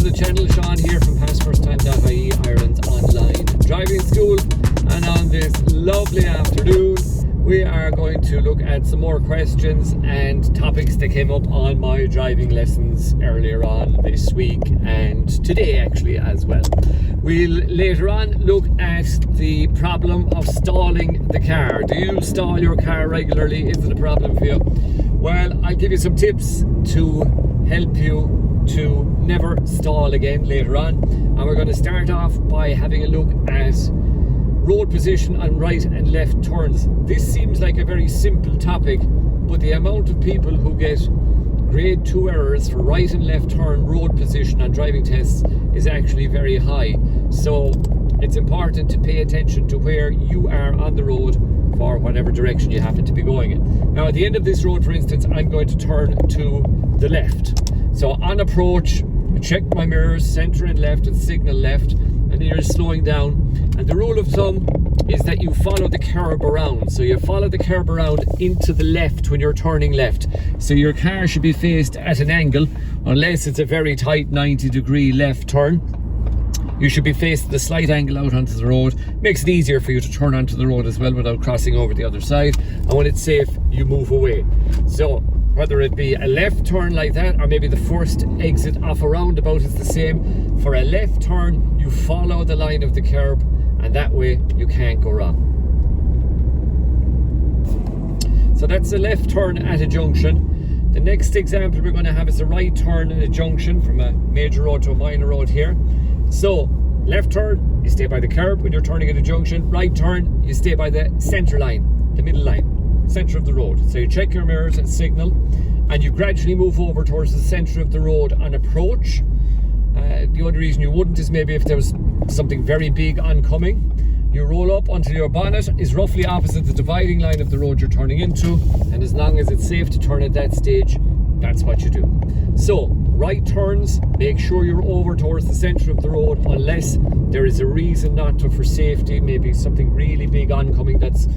to the channel. Sean here from PassFirstTime.ie, Ireland's online driving school. And on this lovely afternoon, we are going to look at some more questions and topics that came up on my driving lessons earlier on this week and today actually as well. We'll later on look at the problem of stalling the car. Do you stall your car regularly? Is it a problem for you? Well, I'll give you some tips to help you to never stall again later on. And we're going to start off by having a look at road position on right and left turns. This seems like a very simple topic, but the amount of people who get grade 2 errors for right and left turn road position on driving tests is actually very high. So it's important to pay attention to where you are on the road for whatever direction you happen to be going in. Now at the end of this road, for instance, I'm going to turn to the left. So on approach, check my mirrors, center and left and signal left, and you're slowing down. And the rule of thumb is that you follow the curb around. So you follow the curb around into the left when you're turning left. So your car should be faced at an angle, unless it's a very tight 90-degree left turn. You should be facing the slight angle out onto the road. Makes it easier for you to turn onto the road as well without crossing over the other side. And when it's safe, you move away. So whether it be a left turn like that, or maybe the first exit off a roundabout is the same. For a left turn, you follow the line of the curb, and that way you can't go wrong. So that's a left turn at a junction. The next example we're going to have is a right turn at a junction from a major road to a minor road here. So left turn, you stay by the curb when you're turning at a junction. Right turn, you stay by the center line, the middle line, center of the road. So you check your mirrors and signal, and you gradually move over towards the center of the road on approach. The only reason you wouldn't is maybe if there was something very big oncoming. You roll up until your bonnet is roughly opposite the dividing line of the road you're turning into, and as long as it's safe to turn at that stage, that's what you do. So right turns, make sure you're over towards the center of the road, unless there is a reason not to for safety, maybe something really big oncoming that's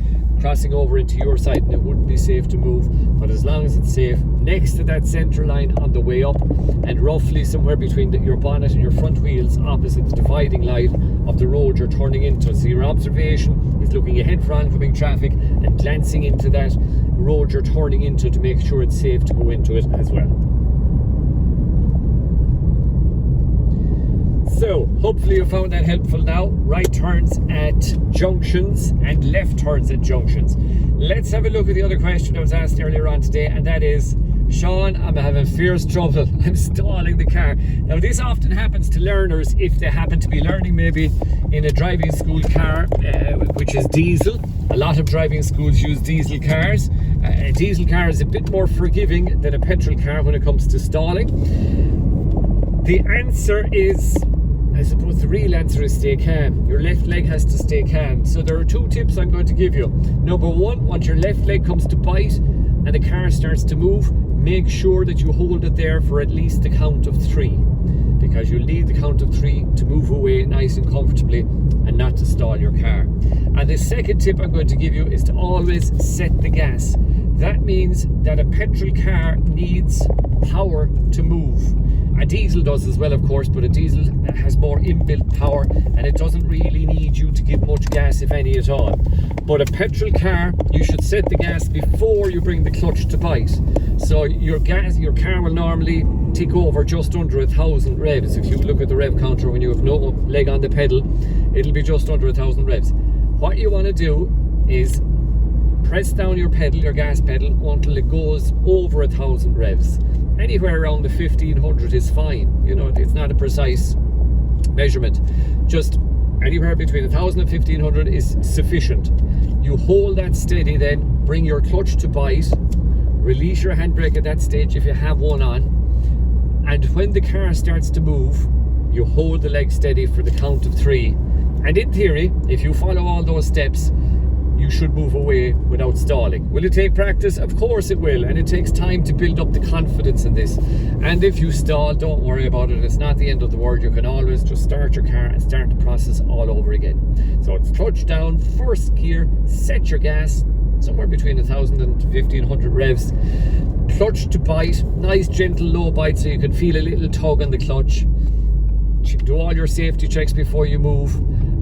crossing over into your side and it wouldn't be safe to move. But as long as it's safe, next to that center line on the way up, and roughly somewhere between your bonnet and your front wheels opposite the dividing line of the road you're turning into. So your observation is looking ahead for oncoming traffic and glancing into that road you're turning into to make sure it's safe to go into it as well. So hopefully you found that helpful now. Right turns at junctions and left turns at junctions. Let's have a look at the other question I was asked earlier on today, and that is, Sean, I'm having fierce trouble. I'm stalling the car. Now this often happens to learners if they happen to be learning maybe in a driving school car, which is diesel. A lot of driving schools use diesel cars. A diesel car is a bit more forgiving than a petrol car when it comes to stalling. The answer is, I suppose the real answer is stay calm. Your left leg has to stay calm. So there are two tips I'm going to give you. Number one, once your left leg comes to bite and the car starts to move, make sure that you hold it there for at least the count of 3, because you'll need the count of 3 to move away nice and comfortably and not to stall your car. And the second tip I'm going to give you is to always set the gas. That means that a petrol car needs power to move. A diesel does as well, of course, but a diesel has more inbuilt power and it doesn't really need you to give much gas, if any at all. But a petrol car, you should set the gas before you bring the clutch to bite. So your car will normally tick over just under 1,000 revs. If you look at the rev counter when you have no leg on the pedal, it'll be just under 1,000 revs. What you want to do is press down your pedal, your gas pedal, until it goes over 1,000 revs. Anywhere around the 1,500 is fine. You know, it's not a precise measurement. Just anywhere between 1,000 and 1,500 is sufficient. You hold that steady, then bring your clutch to bite, release your handbrake at that stage if you have one on, and when the car starts to move, you hold the leg steady for the count of 3. And in theory, if you follow all those steps, you should move away without stalling. Will it take practice? Of course it will, and it takes time to build up the confidence in this. And if you stall, don't worry about it. It's not the end of the world. You can always just start your car and start the process all over again. So it's clutch down, first gear, set your gas somewhere between 1,000 and 1,500 revs. Clutch to bite, nice gentle low bite so you can feel a little tug on the clutch. clutch, do all your safety checks before you move.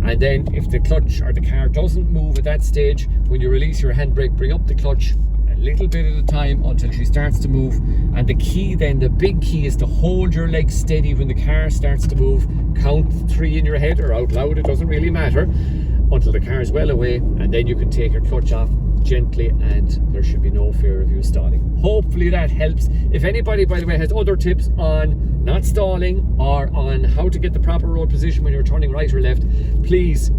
And then if the clutch or the car doesn't move at that stage, when you release your handbrake, bring up the clutch a little bit at a time until she starts to move. And the key then, the big key, is to hold your legs steady when the car starts to move. Count 3 in your head or out loud, it doesn't really matter, until the car is well away, and then you can take your clutch off gently and there should be no fear of you stalling. Hopefully that helps. If anybody, by the way, has other tips on not stalling or on how to get the proper road position when you're turning right or left, please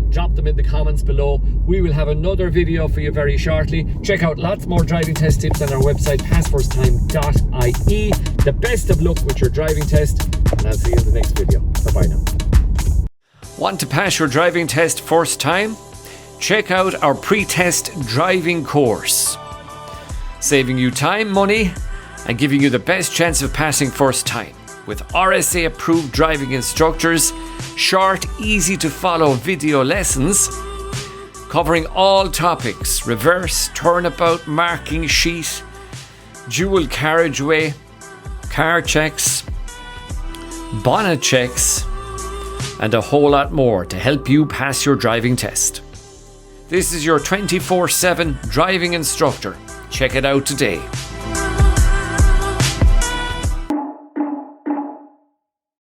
drop them in the comments below. We will have another video for you very shortly. Check out lots more driving test tips on our website, PassFirstTime.ie. The best of luck with your driving test, and I'll see you in the next video. Bye bye now. Want to pass your driving test first time? Check out our pre-test driving course, saving you time, money, and giving you the best chance of passing first time. With RSA approved driving instructors, short, easy to follow video lessons covering all topics: reverse, turnabout, marking sheet, dual carriageway, car checks, bonnet checks, and a whole lot more to help you pass your driving test. This is your 24/7 driving instructor. Check it out today.